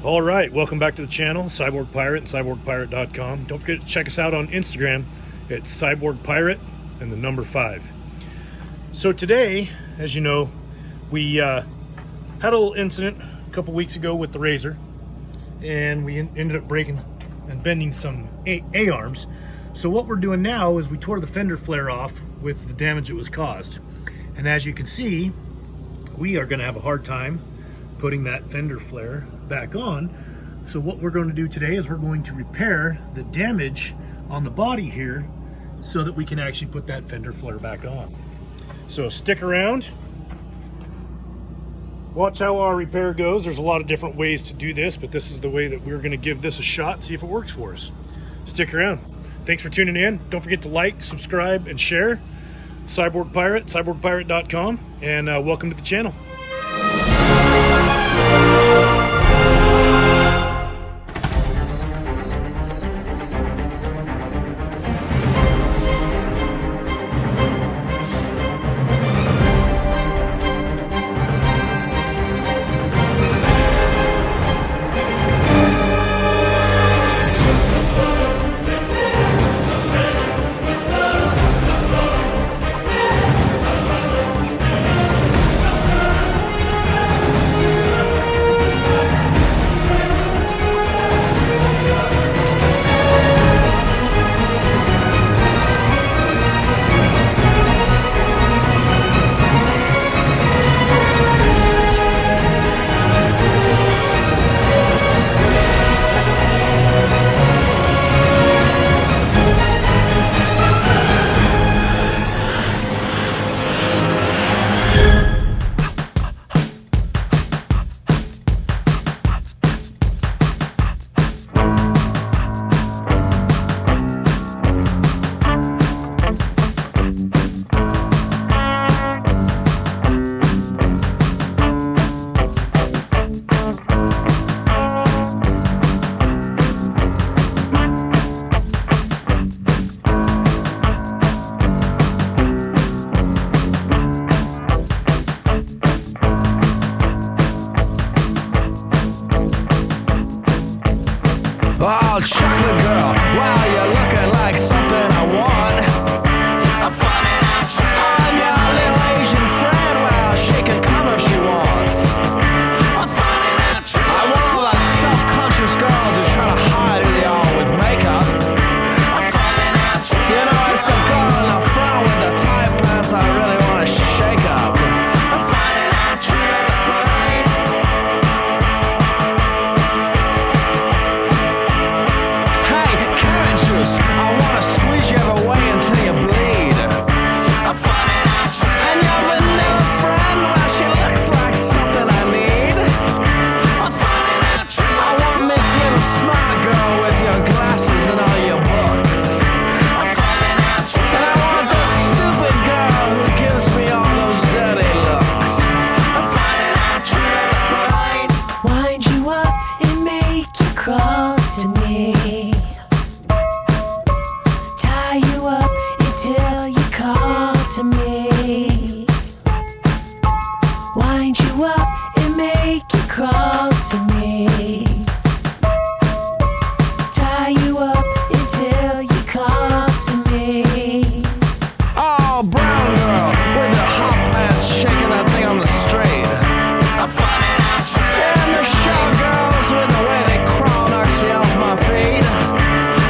All right, welcome back to the channel, Cyborg Pirate and cyborgpirate.com. Don't forget to check us out on Instagram at Cyborg Pirate and the number 5. So today, as you know, we had a little incident a couple weeks ago with the RZR, and we ended up breaking and bending some A-arms. So what we're doing now is we tore the fender flare off with the damage that was caused. And as you can see, we are going to have a hard time putting that fender flare back on. So what we're going to do today is we're going to repair the damage on the body here so that we can actually put that fender flare back on. So stick around, watch how our repair goes. There's a lot of different ways to do this, but this is the way that we're going to give this a shot, see if it works for us. Stick around. Thanks for tuning in. Don't forget to like, subscribe, and share. Cyborg Pirate, cyborgpirate.com, and welcome to the channel. Oh, chocolate girl, wow, you're looking like something I want. I'm finding out I'm your little Asian friend, well, she can come if she wants. I'm finding out I want all the self-conscious girls who try to hide who they are with makeup. I'm finding out you know, it's a girl in the front with the tight pants I really want to shake up. I'm finding out you know it's mine. I wanna squeeze you away until you bleed. I'm finding out and your vanilla friend, well, she looks like something I need. I'm finding out I want Miss Little Smart Girl with your glasses and all your books. I'm finding out and I want this stupid girl who gives me all those dirty looks. I'm finding out it's mine. Wind you up and make you crawl to me. Tie you up until you call to me. Wind you up and make you crawl to me. Tie you up until you call to me. Oh, brown girl with the hot pants shaking that thing on the street. I'm finding out yeah, Michelle girls with the way they crawl knocks me off my feet.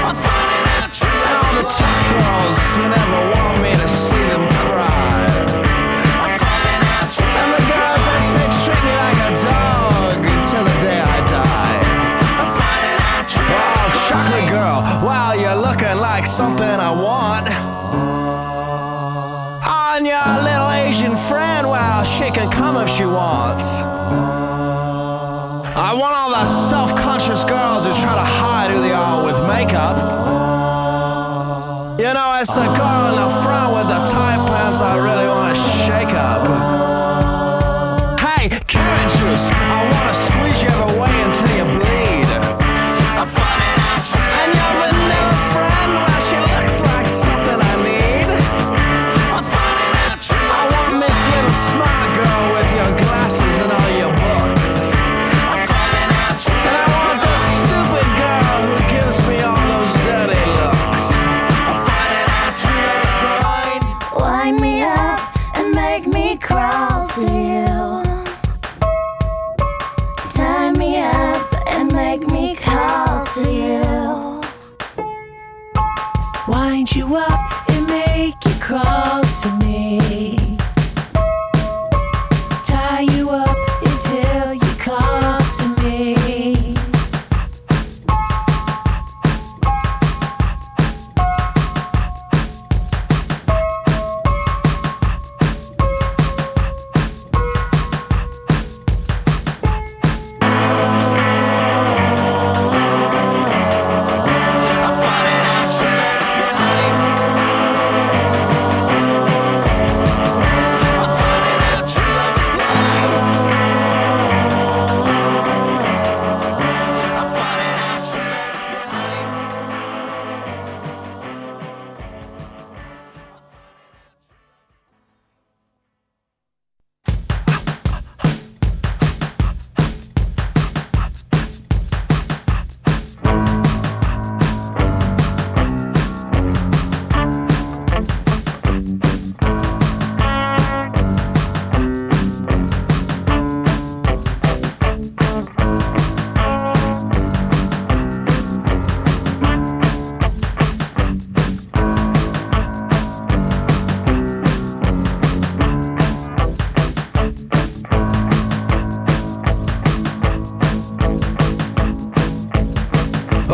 I'm finding out and all the tough girls who never want me to see them cry. I'm finding out and the girls that say treat me like a dog until the day I die. I'm finding out oh, chocolate girl, wow, you're looking like something I want. On your little Asian friend, well, she can come if she wants. I want all the self-conscious girls who try to hide who they are with makeup. You know, it's a girl in the front with the tight pants I really want to shake up. Hey, carrot juice, I want to squeeze you away until you bleed. I'm finding out and your vanilla friend, well, she looks like something I need. I'm finding out I want Miss Little Smart Girl with your glasses and all your books. I'm finding out and I Wind you up and make you crawl to me. Tie you up until you call to me.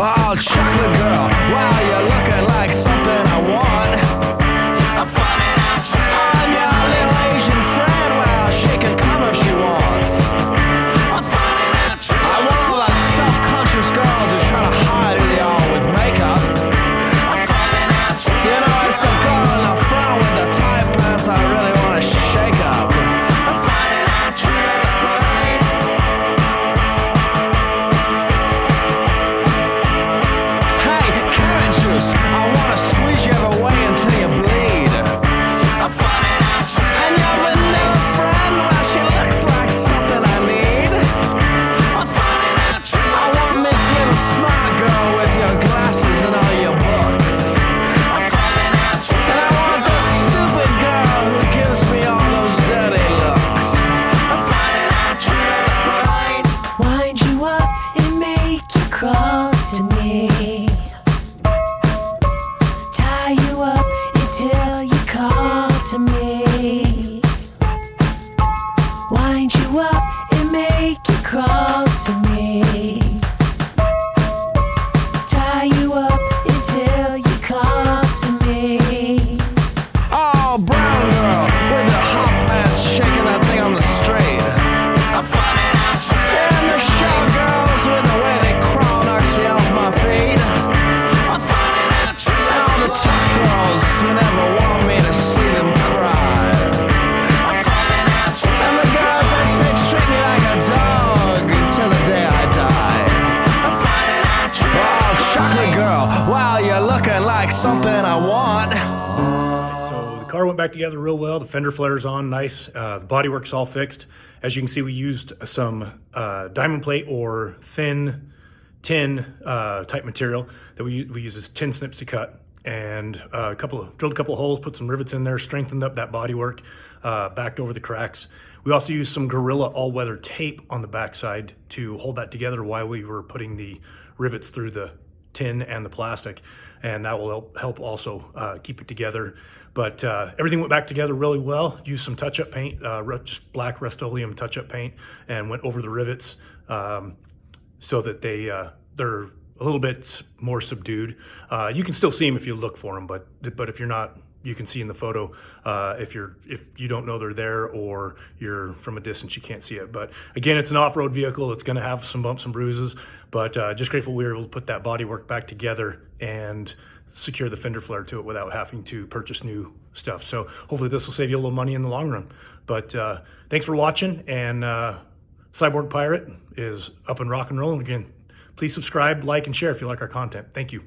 Oh, chocolate girl, wow, you're looking like something I want. I'm finding out I'm your little Asian friend, well, she can come if she wants. I'm finding out I want all the self-conscious girls who try to hide who they are with makeup. I'm finding out you know, it's a girl in the front with the tight pants I really want to shake up. I'm finding out you know it's right. I wanna squeeze you away until you bleed. I'm finding out and your vanilla friend, well, she looks like something I need. I'm finding out I want Miss Little Smart Girl with your glasses and all your books. I'm finding out and I want this stupid girl who gives me all those dirty looks. I'm finding out you know it's right. Wind you up and make you crawl to me. Tie you up until you call to me. Wind you up and make you crawl to me. Tie you up until you call to me. Oh, brown girl with the hot pants shaking that thing on the street. I'm finding out and the show girls with the way they crawl knocks me off my feet. I'm finding out and all the tough girls who never want me to see them cry. I'm finding out and the girls that say treat me like a dog until the day I die. I'm finding out oh, chocolate girl, wow, you're looking like something I want. So the car went back together real well. The fender flare's on nice. The bodywork's all fixed. As you can see, we used some diamond plate or thin tin type material that we use as tin snips to cut, and drilled a couple of holes, put some rivets in there, strengthened up that bodywork, backed over the cracks. We also used some Gorilla all-weather tape on the backside to hold that together while we were putting the rivets through the tin and the plastic, and that will help also keep it together. But everything went back together really well. Used some touch-up paint, just black Rust-Oleum touch-up paint, and went over the rivets so that they're a little bit more subdued. You can still see them if you look for them, but if you're not, you can see in the photo if you don't know they're there, or you're from a distance you can't see it. But again, it's an off-road vehicle. It's going to have some bumps and bruises, but just grateful we were able to put that bodywork back together and secure the fender flare to it without having to purchase new stuff. So hopefully this will save you a little money in the long run. But thanks for watching, and Cyborg Pirate is up and rock and rolling again. Please subscribe, like, and share if you like our content. Thank you.